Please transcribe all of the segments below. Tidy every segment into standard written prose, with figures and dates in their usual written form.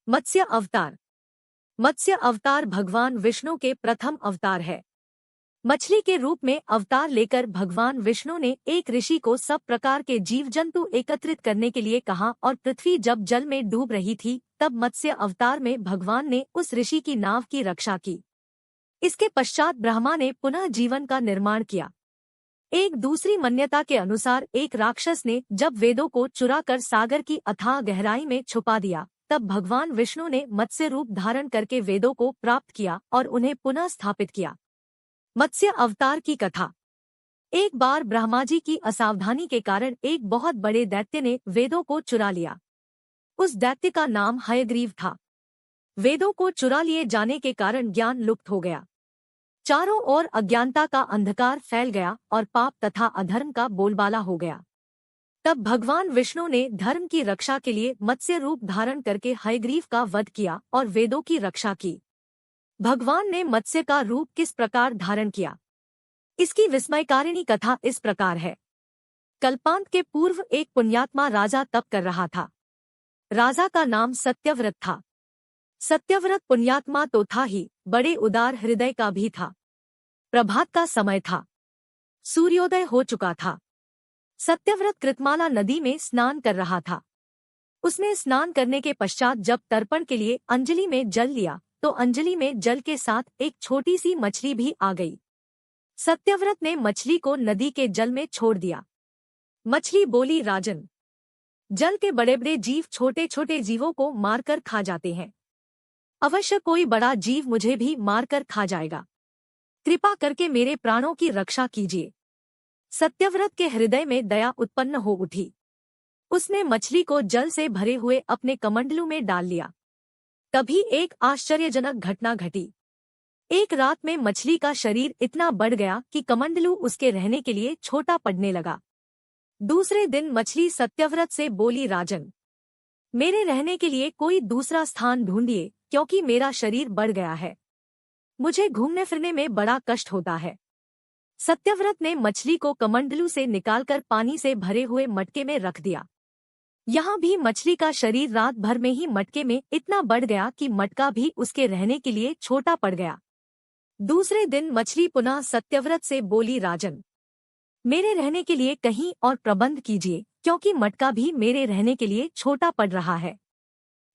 मत्स्य अवतार। मत्स्य अवतार भगवान विष्णु के प्रथम अवतार है। मछली के रूप में अवतार लेकर भगवान विष्णु ने एक ऋषि को सब प्रकार के जीव जंतु एकत्रित करने के लिए कहा और पृथ्वी जब जल में डूब रही थी तब मत्स्य अवतार में भगवान ने उस ऋषि की नाव की रक्षा की। इसके पश्चात ब्रह्मा ने पुनः जीवन का निर्माण किया। एक दूसरी मान्यता के अनुसार एक राक्षस ने जब वेदों को चुराकर सागर की अथाह गहराई में छुपा दिया तब भगवान विष्णु ने मत्स्य रूप धारण करके वेदों को प्राप्त किया और उन्हें पुनः स्थापित किया। मत्स्य अवतार की कथा। एक बार ब्रह्मा जी की असावधानी के कारण एक बहुत बड़े दैत्य ने वेदों को चुरा लिया। उस दैत्य का नाम हयग्रीव था। वेदों को चुरा लिए जाने के कारण ज्ञान लुप्त हो गया। चारों ओर अज्ञानता का अंधकार फैल गया और पाप तथा अधर्म का बोलबाला हो गया। तब भगवान विष्णु ने धर्म की रक्षा के लिए मत्स्य रूप धारण करके हयग्रीव का वध किया और वेदों की रक्षा की। भगवान ने मत्स्य का रूप किस प्रकार धारण किया, इसकी विस्मयकारिणी कथा इस प्रकार है। कल्पांत के पूर्व एक पुण्यात्मा राजा तप कर रहा था। राजा का नाम सत्यव्रत था। सत्यव्रत पुण्यात्मा तो था ही, बड़े उदार हृदय का भी था। प्रभात का समय था। सूर्योदय हो चुका था। सत्यव्रत कृतमाला नदी में स्नान कर रहा था। उसने स्नान करने के पश्चात जब तर्पण के लिए अंजलि में जल लिया तो अंजलि में जल के साथ एक छोटी सी मछली भी आ गई। सत्यव्रत ने मछली को नदी के जल में छोड़ दिया। मछली बोली, राजन, जल के बड़े बड़े जीव छोटे छोटे जीवों को मारकर खा जाते हैं। अवश्य कोई बड़ा जीव मुझे भी मारकर खा जाएगा। कृपा करके मेरे प्राणों की रक्षा कीजिए। सत्यव्रत के हृदय में दया उत्पन्न हो उठी। उसने मछली को जल से भरे हुए अपने कमंडलू में डाल लिया। तभी एक आश्चर्यजनक घटना घटी। एक रात में मछली का शरीर इतना बढ़ गया कि कमंडलू उसके रहने के लिए छोटा पड़ने लगा। दूसरे दिन मछली सत्यव्रत से बोली, राजन, मेरे रहने के लिए कोई दूसरा स्थान ढूंढिए, क्योंकि मेरा शरीर बढ़ गया है। मुझे घूमने फिरने में बड़ा कष्ट होता है। सत्यव्रत ने मछली को कमंडलू से निकालकर पानी से भरे हुए मटके में रख दिया। यहाँ भी मछली का शरीर रात भर में ही मटके में इतना बढ़ गया कि मटका भी उसके रहने के लिए छोटा पड़ गया। दूसरे दिन मछली पुनः सत्यव्रत से बोली, राजन, मेरे रहने के लिए कहीं और प्रबंध कीजिए, क्योंकि मटका भी मेरे रहने के लिए छोटा पड़ रहा है।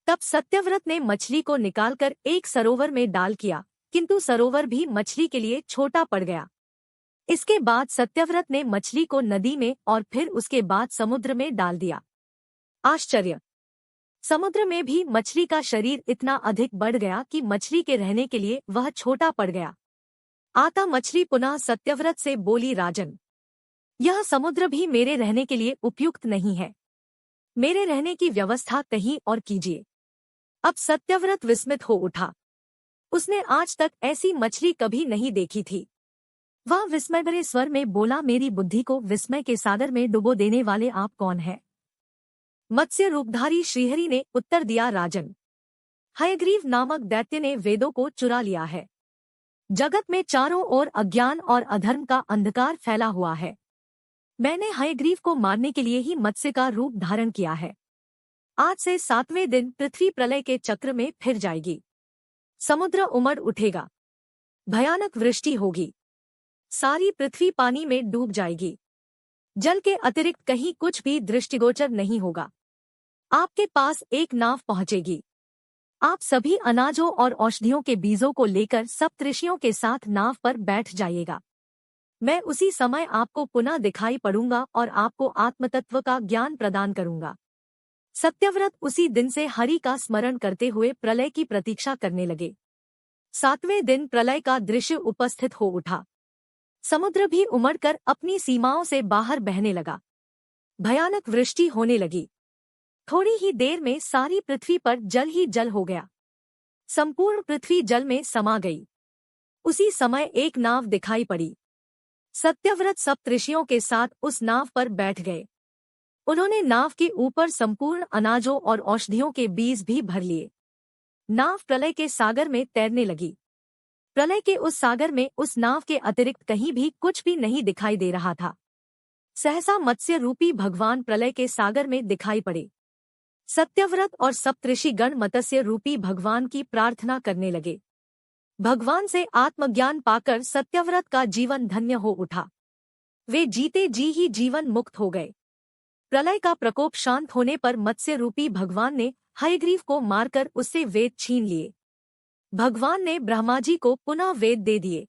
तब सत्यव्रत ने मछली को निकालकर एक सरोवर में डाल किया, किंतु सरोवर भी मछली के लिए छोटा पड़ गया। इसके बाद सत्यव्रत ने मछली को नदी में और फिर उसके बाद समुद्र में डाल दिया। आश्चर्य! समुद्र में भी मछली का शरीर इतना अधिक बढ़ गया कि मछली के रहने के लिए वह छोटा पड़ गया। आता मछली पुनः सत्यव्रत से बोली, राजन, यह समुद्र भी मेरे रहने के लिए उपयुक्त नहीं है। मेरे रहने की व्यवस्था कहीं और कीजिए। अब सत्यव्रत विस्मित हो उठा। उसने आज तक ऐसी मछली कभी नहीं देखी थी। वह विस्मय भरे स्वर में बोला, मेरी बुद्धि को विस्मय के सागर में डुबो देने वाले आप कौन हैं? मत्स्य रूपधारी श्रीहरि ने उत्तर दिया, राजन, हयग्रीव नामक दैत्य ने वेदों को चुरा लिया है। जगत में चारों ओर अज्ञान और अधर्म का अंधकार फैला हुआ है। मैंने हयग्रीव को मारने के लिए ही मत्स्य का रूप धारण किया है। आज से 7वें दिन पृथ्वी प्रलय के चक्र में फिर जाएगी। समुद्र उमड़ उठेगा। भयानक वृष्टि होगी। सारी पृथ्वी पानी में डूब जाएगी। जल के अतिरिक्त कहीं कुछ भी दृष्टिगोचर नहीं होगा। आपके पास एक नाव पहुंचेगी। आप सभी अनाजों और औषधियों के बीजों को लेकर सप्तऋषियों के साथ नाव पर बैठ जाइएगा। मैं उसी समय आपको पुनः दिखाई पड़ूंगा और आपको आत्मतत्व का ज्ञान प्रदान करूंगा। सत्यव्रत उसी दिन से हरि का स्मरण करते हुए प्रलय की प्रतीक्षा करने लगे। 7वें दिन प्रलय का दृश्य उपस्थित हो उठा। समुद्र भी उमड़कर अपनी सीमाओं से बाहर बहने लगा। भयानक वृष्टि होने लगी। थोड़ी ही देर में सारी पृथ्वी पर जल ही जल हो गया। संपूर्ण पृथ्वी जल में समा गई। उसी समय एक नाव दिखाई पड़ी। सत्यव्रत सप्तऋषियों के साथ उस नाव पर बैठ गए। उन्होंने नाव के ऊपर संपूर्ण अनाजों और औषधियों के बीज भी भर लिए। नाव प्रलय के सागर में तैरने लगी। प्रलय के उस सागर में उस नाव के अतिरिक्त कहीं भी कुछ भी नहीं दिखाई दे रहा था। सहसा मत्स्य रूपी भगवान प्रलय के सागर में दिखाई पड़े। सत्यव्रत और सप्तऋषि गण मत्स्य रूपी भगवान की प्रार्थना करने लगे। भगवान से आत्मज्ञान पाकर सत्यव्रत का जीवन धन्य हो उठा। वे जीते जी ही जीवन मुक्त हो गए। प्रलय का प्रकोप शांत होने पर मत्स्य रूपी भगवान ने हयग्रीव को मारकर उससे वेद छीन लिए। भगवान ने ब्रह्माजी को पुनः वेद दे दिए।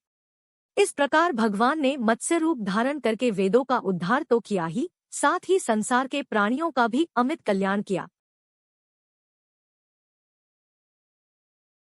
इस प्रकार भगवान ने मत्स्य रूप धारण करके वेदों का उद्धार तो किया ही, साथ ही संसार के प्राणियों का भी अमित कल्याण किया।